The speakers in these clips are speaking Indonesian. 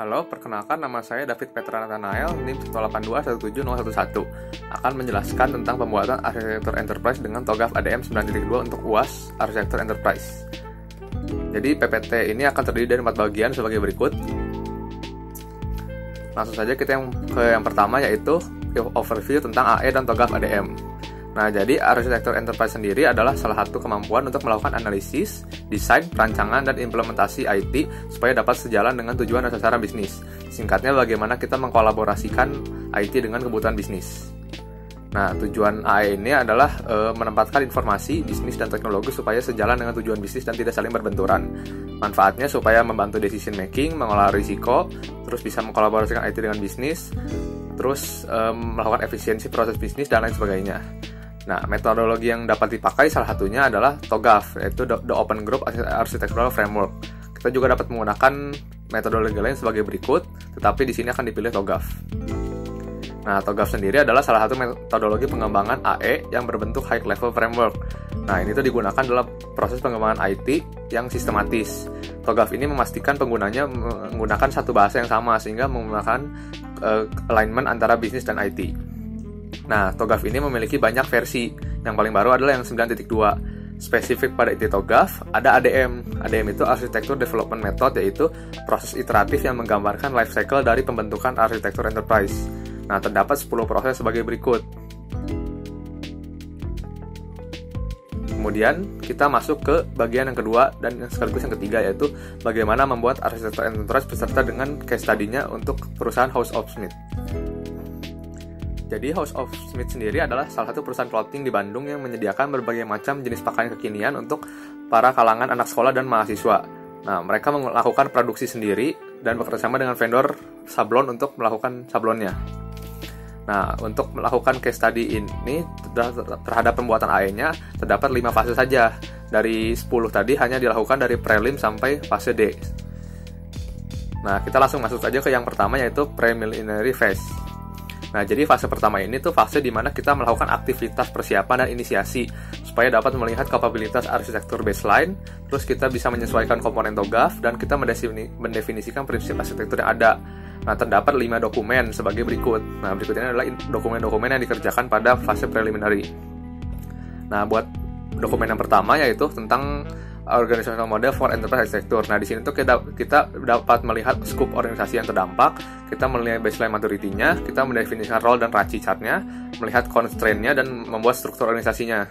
Halo, perkenalkan nama saya David Petra Nathanael, NIM 182170111. Akan menjelaskan tentang pembuatan arsitektur enterprise dengan TOGAF ADM 9.2 untuk UAS arsitektur enterprise. Jadi PPT ini akan terdiri dari 4 bagian sebagai berikut. Langsung saja kita yang pertama, yaitu overview tentang AE dan TOGAF ADM. Nah, jadi arsitektur enterprise sendiri adalah salah satu kemampuan untuk melakukan analisis, desain, perancangan, dan implementasi IT supaya dapat sejalan dengan tujuan dan sasaran bisnis. Singkatnya, bagaimana kita mengkolaborasikan IT dengan kebutuhan bisnis. Nah, tujuan AE ini adalah menempatkan informasi, bisnis, dan teknologi supaya sejalan dengan tujuan bisnis dan tidak saling berbenturan. Manfaatnya supaya membantu decision making, mengolah risiko, terus bisa mengkolaborasikan IT dengan bisnis, terus melakukan efisiensi proses bisnis, dan lain sebagainya. Nah, metodologi yang dapat dipakai salah satunya adalah TOGAF, yaitu The Open Group Architectural Framework. Kita juga dapat menggunakan metodologi lain sebagai berikut, tetapi di sini akan dipilih TOGAF. Nah, TOGAF sendiri adalah salah satu metodologi pengembangan AE yang berbentuk High Level Framework. Nah, ini tuh digunakan dalam proses pengembangan IT yang sistematis. TOGAF ini memastikan penggunanya menggunakan satu bahasa yang sama, sehingga menggunakan alignment antara bisnis dan IT. Nah, TOGAF ini memiliki banyak versi. Yang paling baru adalah yang 9.2. Spesifik pada IT TOGAF, ada ADM. ADM itu Architecture Development Method, yaitu proses iteratif yang menggambarkan life cycle dari pembentukan arsitektur enterprise. Nah, terdapat 10 proses sebagai berikut. Kemudian, kita masuk ke bagian yang kedua dan sekaligus yang ketiga, yaitu bagaimana membuat arsitektur enterprise beserta dengan case study-nya untuk perusahaan House of Smith. Jadi House of Smith sendiri adalah salah satu perusahaan clothing di Bandung yang menyediakan berbagai macam jenis pakaian kekinian untuk para kalangan anak sekolah dan mahasiswa. Nah, mereka melakukan produksi sendiri dan bekerjasama dengan vendor sablon untuk melakukan sablonnya. Nah, untuk melakukan case study ini terhadap pembuatan AE-nya terdapat 5 fase saja. Dari 10 tadi hanya dilakukan dari prelim sampai fase D. Nah, kita langsung masuk saja ke yang pertama, yaitu preliminary phase. Nah, jadi fase pertama ini tuh fase di mana kita melakukan aktivitas persiapan dan inisiasi supaya dapat melihat kapabilitas arsitektur baseline, terus kita bisa menyesuaikan komponen TOGAF, dan kita mendefinisikan prinsip arsitektur yang ada. Nah, terdapat 5 dokumen sebagai berikut. Nah, berikut ini adalah dokumen-dokumen yang dikerjakan pada fase preliminary. Nah, buat dokumen yang pertama, yaitu tentang Organizational Model for Enterprise Architecture. Nah, di sini tuh kita dapat melihat scope organisasi yang terdampak, kita melihat baseline maturity-nya, kita mendefinisikan role dan RACI chart-nya, melihat constraint-nya, dan membuat struktur organisasinya.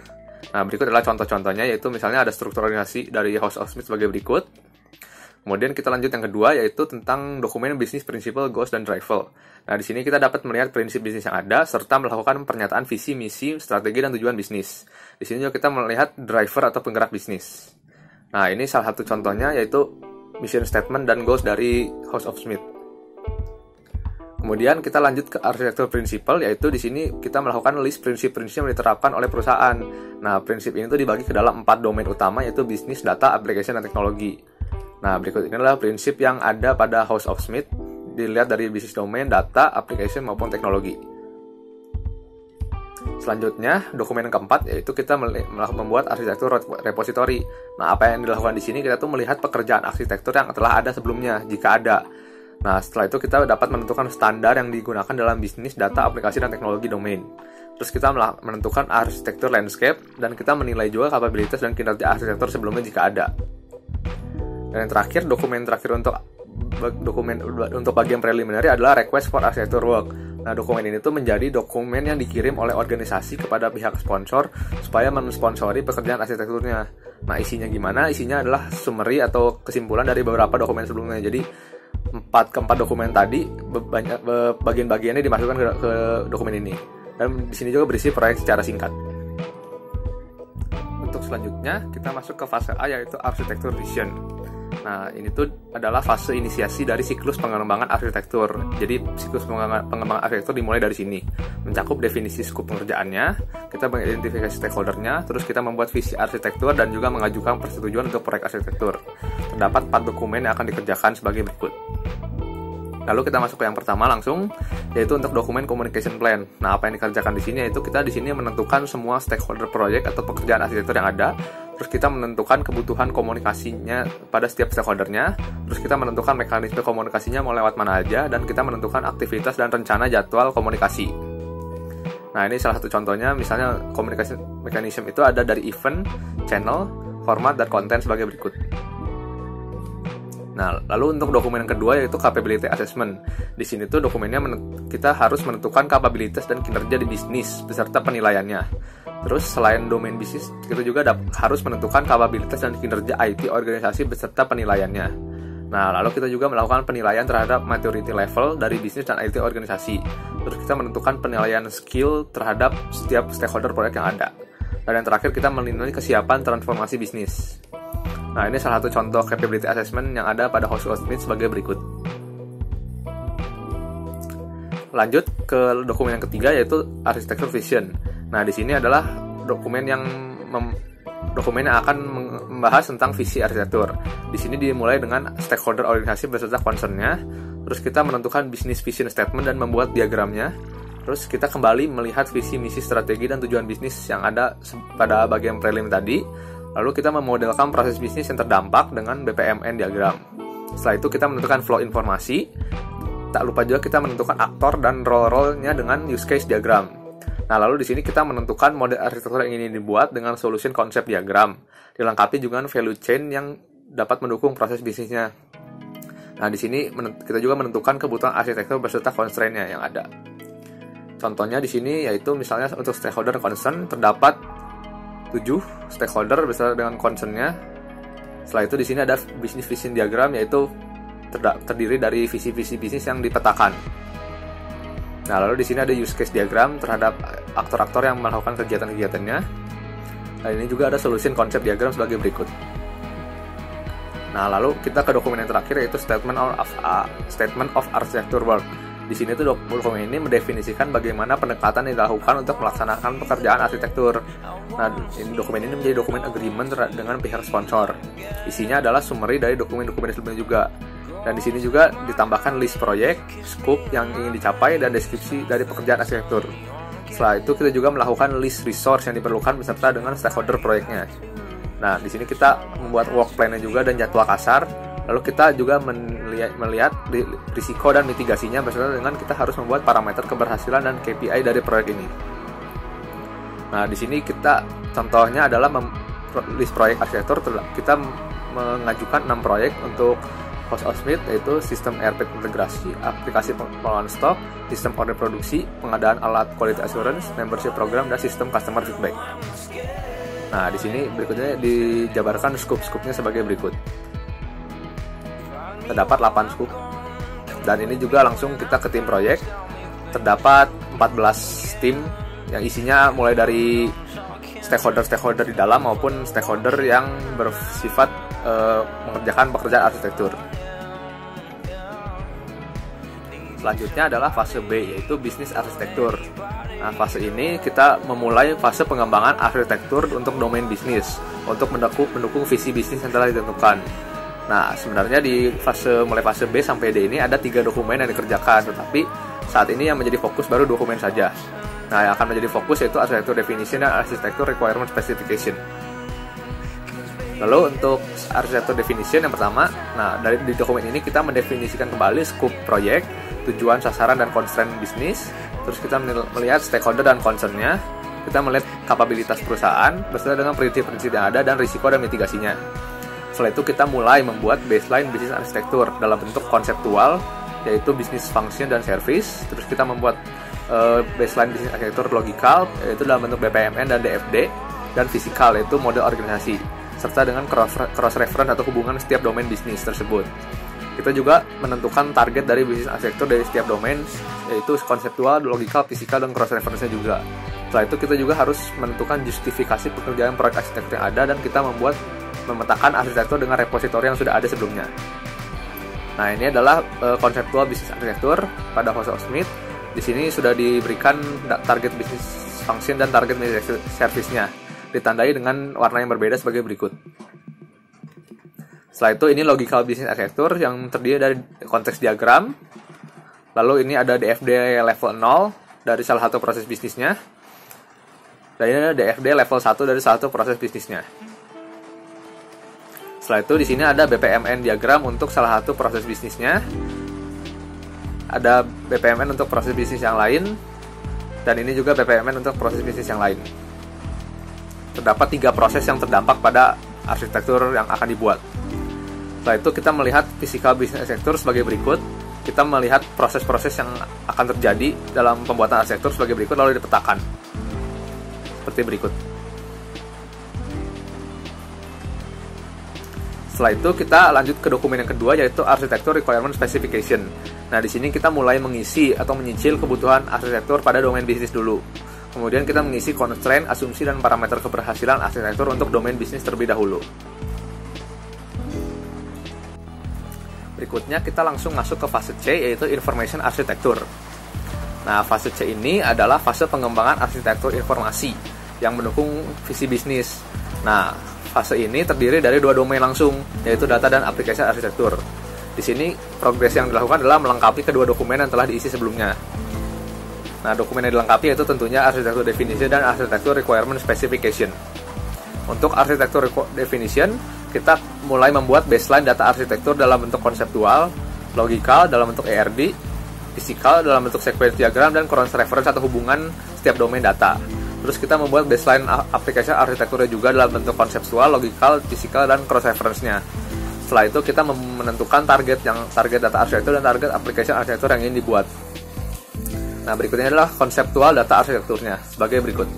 Nah, berikut adalah contoh-contohnya, yaitu misalnya ada struktur organisasi dari House of Smith sebagai berikut. Kemudian kita lanjut yang kedua, yaitu tentang dokumen Business Principle, Goals, dan Driver. Nah, di sini kita dapat melihat prinsip bisnis yang ada, serta melakukan pernyataan visi, misi, strategi, dan tujuan bisnis. Di sini juga kita melihat driver atau penggerak bisnis. Nah, ini salah satu contohnya, yaitu mission statement dan goals dari House of Smith. Kemudian kita lanjut ke arsitektur principle, yaitu di sini kita melakukan list prinsip-prinsip yang diterapkan oleh perusahaan. Nah, prinsip ini tuh dibagi ke dalam 4 domain utama, yaitu bisnis, data, application, dan teknologi. Nah, berikut ini adalah prinsip yang ada pada House of Smith, dilihat dari bisnis domain, data, application, maupun teknologi. Selanjutnya, dokumen yang keempat, yaitu kita membuat arsitektur repository. Nah, apa yang dilakukan di sini, kita tuh melihat pekerjaan arsitektur yang telah ada sebelumnya, jika ada. Nah, setelah itu kita dapat menentukan standar yang digunakan dalam bisnis, data, aplikasi, dan teknologi domain. Terus kita menentukan arsitektur landscape, dan kita menilai juga kapabilitas dan kinerja arsitektur sebelumnya jika ada. Dan yang terakhir, dokumen terakhir untuk bagian preliminary adalah request for architecture work. Nah, dokumen ini tuh menjadi dokumen yang dikirim oleh organisasi kepada pihak sponsor supaya mensponsori pekerjaan arsitekturnya. Nah, isinya gimana? Isinya adalah summary atau kesimpulan dari beberapa dokumen sebelumnya. Jadi, keempat dokumen tadi bagian-bagiannya dimasukkan ke dokumen ini. Dan di sini juga berisi proyek secara singkat. Untuk selanjutnya, kita masuk ke fase A, yaitu architecture vision. Nah, ini tuh adalah fase inisiasi dari siklus pengembangan arsitektur. Jadi, siklus pengembangan arsitektur dimulai dari sini. Mencakup definisi skop pengerjaannya, kita mengidentifikasi stakeholder-nya, terus kita membuat visi arsitektur, dan juga mengajukan persetujuan untuk proyek arsitektur. Terdapat 4 dokumen yang akan dikerjakan sebagai berikut. Lalu kita masuk ke yang pertama langsung, yaitu untuk dokumen communication plan. Nah, apa yang dikerjakan di sini, yaitu kita di sini menentukan semua stakeholder proyek atau pekerjaan arsitektur yang ada. terus kita menentukan kebutuhan komunikasinya pada setiap stakeholdernya, terus kita menentukan mekanisme komunikasinya mau lewat mana aja, dan kita menentukan aktivitas dan rencana jadwal komunikasi. Nah, ini salah satu contohnya, misalnya komunikasi mekanisme itu ada dari event, channel, format, dan konten sebagai berikut. Nah, lalu untuk dokumen yang kedua yaitu capability assessment. Di sini tuh dokumennya kita harus menentukan kapabilitas dan kinerja di bisnis beserta penilaiannya. Terus selain domain bisnis, kita juga harus menentukan kapabilitas dan kinerja IT organisasi beserta penilaiannya. Nah, lalu kita juga melakukan penilaian terhadap maturity level dari bisnis dan IT organisasi. Terus kita menentukan penilaian skill terhadap setiap stakeholder proyek yang ada. Dan yang terakhir, kita menilai kesiapan transformasi bisnis. Nah, ini salah satu contoh capability assessment yang ada pada HostSmith sebagai berikut. Lanjut ke dokumen yang ketiga yaitu architecture vision. Nah, di sini adalah dokumen yang akan membahas tentang visi arsitektur. Di sini dimulai dengan stakeholder organisasi beserta concern-nya. Terus kita menentukan business vision statement dan membuat diagramnya. Terus kita kembali melihat visi, misi, strategi, dan tujuan bisnis yang ada pada bagian prelim tadi. Lalu kita memodelkan proses bisnis yang terdampak dengan BPMN diagram. Setelah itu kita menentukan flow informasi. Tak lupa juga kita menentukan aktor dan role-role-nya dengan use case diagram. Nah, lalu di sini kita menentukan model arsitektur yang ingin dibuat dengan solution konsep diagram. Dilengkapi juga dengan value chain yang dapat mendukung proses bisnisnya. Nah, di sini kita juga menentukan kebutuhan arsitektur beserta constraint-nya yang ada. Contohnya di sini yaitu misalnya untuk stakeholder concern terdapat 7 stakeholder beserta dengan concern-nya. Setelah itu di sini ada business vision diagram yaitu terdiri dari visi-visi bisnis yang dipetakan. Nah, lalu di sini ada use case diagram terhadap aktor-aktor yang melakukan kegiatan-kegiatannya. Dan ini juga ada solution konsep diagram sebagai berikut. Nah, lalu kita ke dokumen yang terakhir yaitu statement of architecture work. Di sini tuh dokumen ini mendefinisikan bagaimana pendekatan yang dilakukan untuk melaksanakan pekerjaan arsitektur. Nah, dokumen ini menjadi dokumen agreement dengan pihak sponsor. Isinya adalah summary dari dokumen-dokumen sebelumnya juga. Dan di sini juga ditambahkan list proyek, scope yang ingin dicapai, dan deskripsi dari pekerjaan arsitektur. Setelah itu kita juga melakukan list resource yang diperlukan beserta dengan stakeholder proyeknya. Nah, di sini kita membuat work plan-nya juga dan jadwal kasar. Lalu kita juga melihat risiko dan mitigasinya beserta dengan kita harus membuat parameter keberhasilan dan KPI dari proyek ini. Nah, di sini kita contohnya adalah list proyek arsitektur. Kita mengajukan 6 proyek untuk HostSmith, yaitu sistem ERP integrasi, aplikasi pengelolaan stok, sistem order produksi, pengadaan alat quality assurance, membership program, dan sistem customer feedback. Nah, di sini berikutnya dijabarkan scope-nya sebagai berikut. Terdapat 8 scope. Dan ini juga langsung kita ke tim proyek. Terdapat 14 tim yang isinya mulai dari stakeholder di dalam maupun stakeholder yang bersifat mengerjakan pekerjaan arsitektur. Selanjutnya adalah fase B, yaitu bisnis arsitektur. Nah, fase ini kita memulai fase pengembangan arsitektur untuk domain bisnis, untuk mendukung visi bisnis yang telah ditentukan. Nah, sebenarnya di mulai fase B sampai D ini ada 3 dokumen yang dikerjakan, tetapi saat ini yang menjadi fokus baru dokumen saja. Nah, yang akan menjadi fokus yaitu arsitektur definition dan arsitektur requirement specification. Lalu untuk arsitektur definition yang pertama, nah di dokumen ini kita mendefinisikan kembali scope proyek, tujuan, sasaran, dan constraint bisnis. Terus kita melihat stakeholder dan concern-nya. Kita melihat kapabilitas perusahaan beserta dengan prinsip-prinsip yang ada dan risiko dan mitigasinya. Setelah itu kita mulai membuat baseline bisnis arsitektur dalam bentuk konseptual, yaitu business function dan service. Terus kita membuat baseline bisnis arsitektur logikal, yaitu dalam bentuk BPMN dan DFD, dan fisikal, yaitu model organisasi, serta dengan cross-reference atau hubungan setiap domain bisnis tersebut. Kita juga menentukan target dari bisnis arsitektur dari setiap domain, yaitu konseptual, logikal, fisikal, dan cross-reference-nya juga. Setelah itu kita juga harus menentukan justifikasi pekerjaan proyek arsitektur yang ada, dan kita memetakan arsitektur dengan repositori yang sudah ada sebelumnya. Nah, ini adalah konseptual bisnis arsitektur pada HostSmith. Di sini sudah diberikan target bisnis function dan target bisnis service-nya, ditandai dengan warna yang berbeda sebagai berikut. Setelah itu ini logical business architecture yang terdiri dari konteks diagram. Lalu ini ada DFD level 0 dari salah satu proses bisnisnya. Dan ini ada DFD level 1 dari salah satu proses bisnisnya. Setelah itu di sini ada BPMN diagram untuk salah satu proses bisnisnya. Ada BPMN untuk proses bisnis yang lain, dan ini juga BPMN untuk proses bisnis yang lain. Terdapat 3 proses yang terdampak pada arsitektur yang akan dibuat. Setelah itu kita melihat physical business arsitektur sebagai berikut. Kita melihat proses-proses yang akan terjadi dalam pembuatan arsitektur sebagai berikut, lalu dipetakan seperti berikut. Setelah itu kita lanjut ke dokumen yang kedua, yaitu Architecture Requirement Specification. Nah, di sini kita mulai mengisi atau menyicil kebutuhan arsitektur pada domain bisnis dulu. Kemudian kita mengisi constraint, asumsi, dan parameter keberhasilan arsitektur untuk domain bisnis terlebih dahulu. Berikutnya kita langsung masuk ke fase C, yaitu Information Architecture. Nah, fase C ini adalah fase pengembangan arsitektur informasi yang mendukung visi bisnis. Nah, fase ini terdiri dari 2 domain langsung, yaitu data dan application arsitektur. Di sini progres yang dilakukan adalah melengkapi kedua dokumen yang telah diisi sebelumnya. Nah, dokumen yang dilengkapi yaitu tentunya arsitektur definisi dan arsitektur requirement specification. Untuk arsitektur definition, kita mulai membuat baseline data arsitektur dalam bentuk konseptual, logikal dalam bentuk ERD, fisikal dalam bentuk sequence diagram, dan cross reference atau hubungan setiap domain data. Terus kita membuat baseline application arsitekturnya juga dalam bentuk konseptual, logikal, fisikal, dan cross reference-nya. Setelah itu kita menentukan target data arsitektur dan target application arsitektur yang ingin dibuat. Nah, berikutnya adalah konseptual data arsitekturnya sebagai berikut.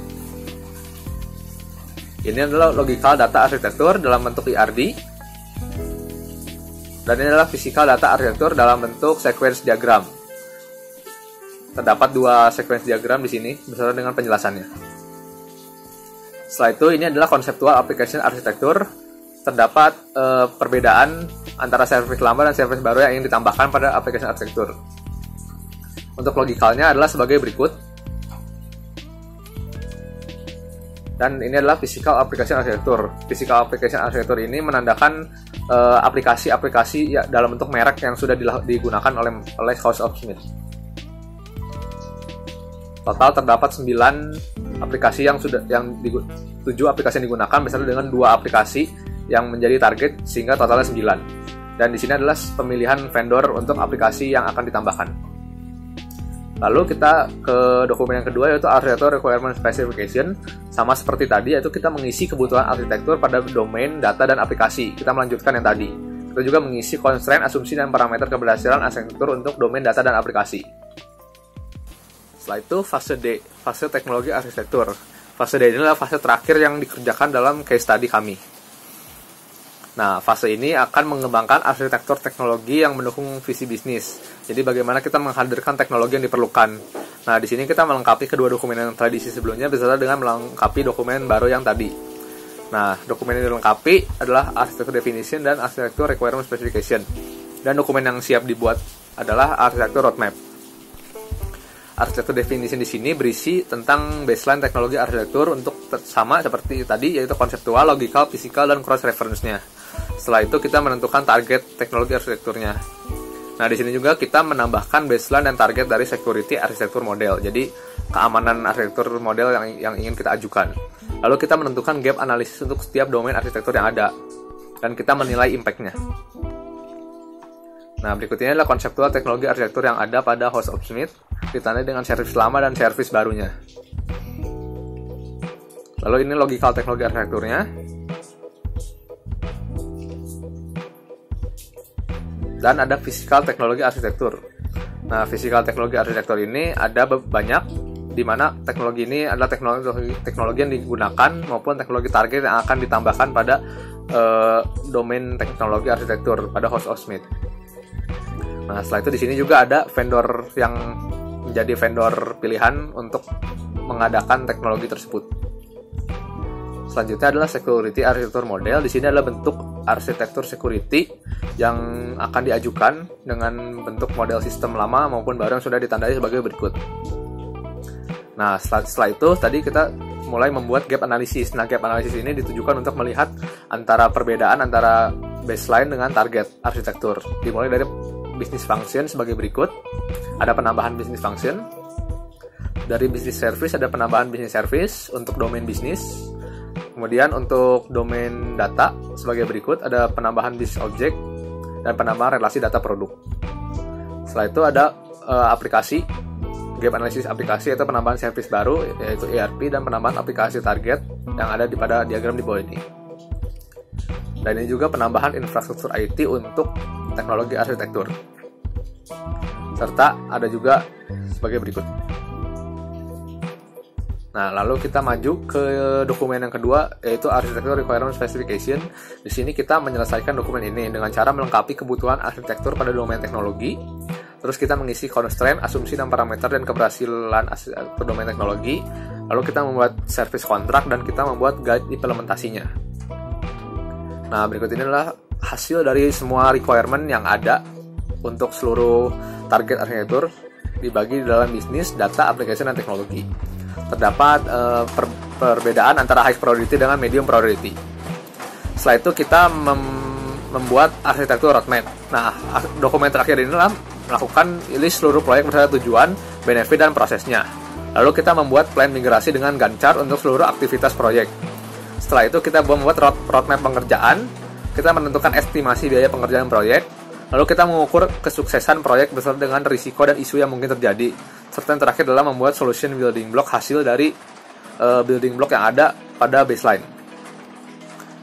Ini adalah logical data arsitektur dalam bentuk ERD, dan ini adalah physical data arsitektur dalam bentuk sequence diagram. Terdapat 2 sequence diagram di sini beserta dengan penjelasannya. Setelah itu ini adalah konseptual application arsitektur. Terdapat perbedaan antara service lama dan service baru yang ingin ditambahkan pada application arsitektur. Untuk logikalnya adalah sebagai berikut. Dan ini adalah physical application arsitektur. Physical application arsitektur ini menandakan aplikasi-aplikasi dalam bentuk merek yang sudah digunakan oleh House of Smith. Total terdapat 9 aplikasi 7 aplikasi yang digunakan beserta dengan 2 aplikasi yang menjadi target sehingga totalnya 9. Dan di sini adalah pemilihan vendor untuk aplikasi yang akan ditambahkan. Lalu kita ke dokumen yang kedua, yaitu Architecture Requirement Specification. Sama seperti tadi, yaitu kita mengisi kebutuhan arsitektur pada domain, data, dan aplikasi. Kita melanjutkan yang tadi. Kita juga mengisi constraint, asumsi, dan parameter keberhasilan arsitektur untuk domain, data, dan aplikasi. Setelah itu fase D, fase teknologi arsitektur. Fase D ini adalah fase terakhir yang dikerjakan dalam case study kami. Nah, fase ini akan mengembangkan arsitektur teknologi yang mendukung visi bisnis. Jadi bagaimana kita menghadirkan teknologi yang diperlukan. Nah, di sini kita melengkapi kedua dokumen yang telah diisi sebelumnya beserta dengan melengkapi dokumen baru yang tadi. Nah, dokumen yang dilengkapi adalah arsitektur definition dan arsitektur requirement specification. Dan dokumen yang siap dibuat adalah arsitektur roadmap. Arsitektur definition di sini berisi tentang baseline teknologi arsitektur untuk sama seperti tadi, yaitu konseptual, logical, fisikal, dan cross reference-nya. Setelah itu kita menentukan target teknologi arsitekturnya. Nah, di sini juga kita menambahkan baseline dan target dari security arsitektur model. Jadi keamanan arsitektur model yang ingin kita ajukan. Lalu kita menentukan gap analisis untuk setiap domain arsitektur yang ada, dan kita menilai impact-nya. Nah, berikutnya adalah konseptual teknologi arsitektur yang ada pada House of Smith, ditandai dengan servis lama dan servis barunya. Lalu ini logical teknologi arsitekturnya. Dan ada physical teknologi arsitektur. Nah, physical teknologi arsitektur ini ada banyak, di mana teknologi ini adalah teknologi yang digunakan maupun teknologi target yang akan ditambahkan pada domain teknologi arsitektur pada House of Smith. Nah, setelah itu di sini juga ada vendor yang menjadi vendor pilihan untuk mengadakan teknologi tersebut. Selanjutnya adalah security arsitektur model. Di sini adalah bentuk arsitektur security yang akan diajukan dengan bentuk model sistem lama maupun baru yang sudah ditandai sebagai berikut. Nah, setelah itu tadi kita mulai membuat gap analysis. Nah, gap analysis ini ditujukan untuk melihat antara perbedaan antara baseline dengan target arsitektur. Dimulai dari business function sebagai berikut. Ada penambahan business function. Dari business service ada penambahan business service untuk domain bisnis. Kemudian untuk domain data sebagai berikut, ada penambahan business object dan penambahan relasi data produk. Setelah itu ada aplikasi, gap analysis aplikasi, yaitu penambahan service baru yaitu ERP, dan penambahan aplikasi target yang ada pada diagram di bawah ini. Dan ini juga penambahan infrastruktur IT untuk teknologi arsitektur. Serta ada juga sebagai berikut. Nah, lalu kita maju ke dokumen yang kedua, yaitu Architecture Requirement Specification. Di sini kita menyelesaikan dokumen ini dengan cara melengkapi kebutuhan arsitektur pada domain teknologi. Terus kita mengisi constraint, asumsi dan parameter dan keberhasilan arsitektur domain teknologi. Lalu kita membuat service contract dan kita membuat guide implementasinya. Nah, berikut ini adalah hasil dari semua requirement yang ada untuk seluruh target arsitektur dibagi dalam bisnis, data, application, dan teknologi. Terdapat perbedaan antara high priority dengan medium priority. Setelah itu kita membuat arsitektur roadmap. Nah, dokumen terakhir ini adalah melakukan list seluruh proyek berdasarkan tujuan, benefit, dan prosesnya. Lalu kita membuat plan migrasi dengan Gantt chart untuk seluruh aktivitas proyek. Setelah itu kita membuat roadmap pengerjaan, kita menentukan estimasi biaya pengerjaan proyek, lalu kita mengukur kesuksesan proyek beserta dengan risiko dan isu yang mungkin terjadi. Serta yang terakhir adalah membuat solution building block hasil dari building block yang ada pada baseline.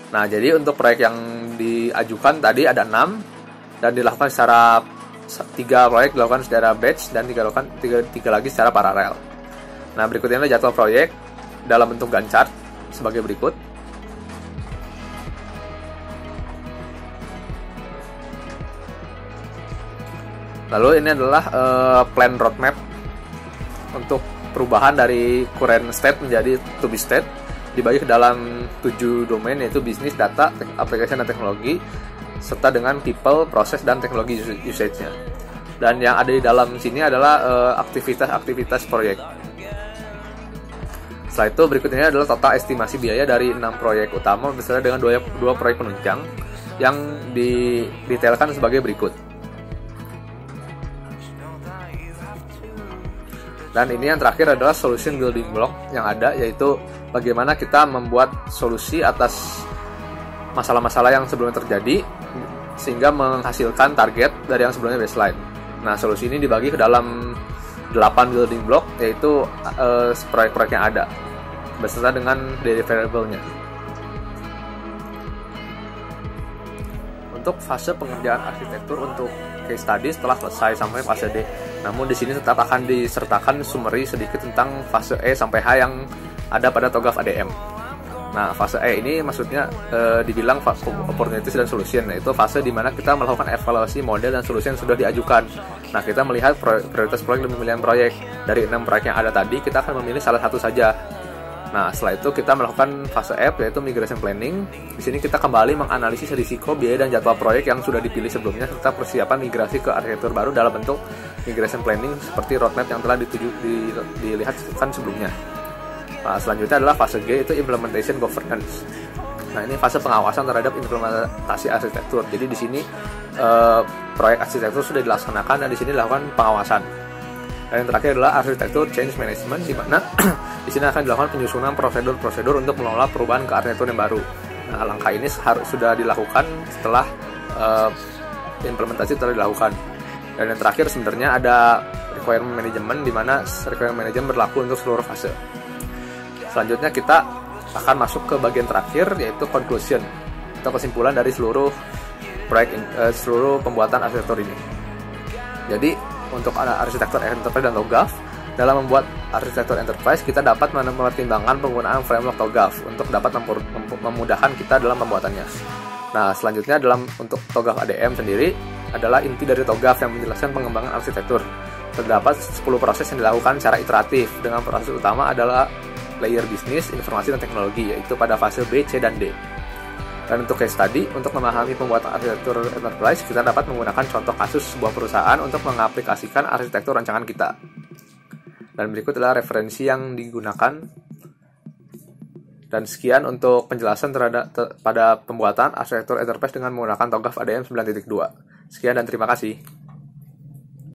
Nah, jadi untuk proyek yang diajukan tadi ada 6 dan dilakukan secara 3 proyek dilakukan secara batch dan 3 lagi secara paralel. Nah, berikutnya adalah jadwal proyek dalam bentuk Gantt chart sebagai berikut. Lalu ini adalah plan roadmap untuk perubahan dari current state menjadi to be state, dibagi ke dalam 7 domain, yaitu bisnis, data, application, dan teknologi, serta dengan people, proses, dan teknologi usage-nya. Dan yang ada di dalam sini adalah aktivitas-aktivitas proyek. Setelah itu berikutnya adalah total estimasi biaya dari 6 proyek utama beserta dengan 2 proyek penunjang yang didetailkan sebagai berikut. Dan ini yang terakhir adalah solution building block yang ada, yaitu bagaimana kita membuat solusi atas masalah-masalah yang sebelumnya terjadi sehingga menghasilkan target dari yang sebelumnya baseline. Nah, solusi ini dibagi ke dalam 8 building block, yaitu proyek-proyek yang ada beserta dengan deliverable-nya. Untuk fase pengerjaan arsitektur untuk case study setelah selesai sampai fase D. Namun di sini tetap akan disertakan summary sedikit tentang fase E sampai H yang ada pada TOGAF ADM. Nah, fase E ini maksudnya dibilang opportunities dan solution, yaitu fase di mana kita melakukan evaluasi model dan solusi yang sudah diajukan. Nah, kita melihat prioritas proyek dan pemilihan proyek. Dari 6 proyek yang ada tadi, kita akan memilih salah satu saja. Nah, setelah itu kita melakukan fase F, yaitu migration planning. Di sini kita kembali menganalisis risiko, biaya, dan jadwal proyek yang sudah dipilih sebelumnya, serta persiapan migrasi ke arsitektur baru dalam bentuk migration planning seperti roadmap yang telah dilihat sebelumnya. Nah, selanjutnya adalah fase G, itu implementation governance. Nah, ini fase pengawasan terhadap implementasi arsitektur. Jadi di sini proyek arsitektur sudah dilaksanakan dan di sini dilakukan pengawasan. Dan yang terakhir adalah arsitektur change management, di mana di sini akan dilakukan penyusunan prosedur untuk mengelola perubahan ke arsitektur yang baru. Nah, langkah ini sudah dilakukan setelah implementasi telah dilakukan. Dan yang terakhir sebenarnya ada requirement management, di mana requirement management berlaku untuk seluruh fase. Selanjutnya kita akan masuk ke bagian terakhir, yaitu conclusion atau kesimpulan dari seluruh proyek seluruh pembuatan arsitektur ini. Jadi untuk arsitektur enterprise dan TOGAF, dalam membuat arsitektur enterprise kita dapat mempertimbangkan penggunaan framework TOGAF untuk dapat memudahkan kita dalam pembuatannya. Nah, selanjutnya untuk TOGAF ADM sendiri adalah inti dari TOGAF yang menjelaskan pengembangan arsitektur. Terdapat 10 proses yang dilakukan secara iteratif, dengan proses utama adalah layer bisnis, informasi, dan teknologi, yaitu pada fase B, C, dan D. Dan untuk case study, untuk memahami pembuatan arsitektur enterprise, kita dapat menggunakan contoh kasus sebuah perusahaan untuk mengaplikasikan arsitektur rancangan kita. Dan berikut adalah referensi yang digunakan. Dan sekian untuk penjelasan pada pembuatan arsitektur enterprise dengan menggunakan TOGAF ADM 9.2. Sekian dan terima kasih.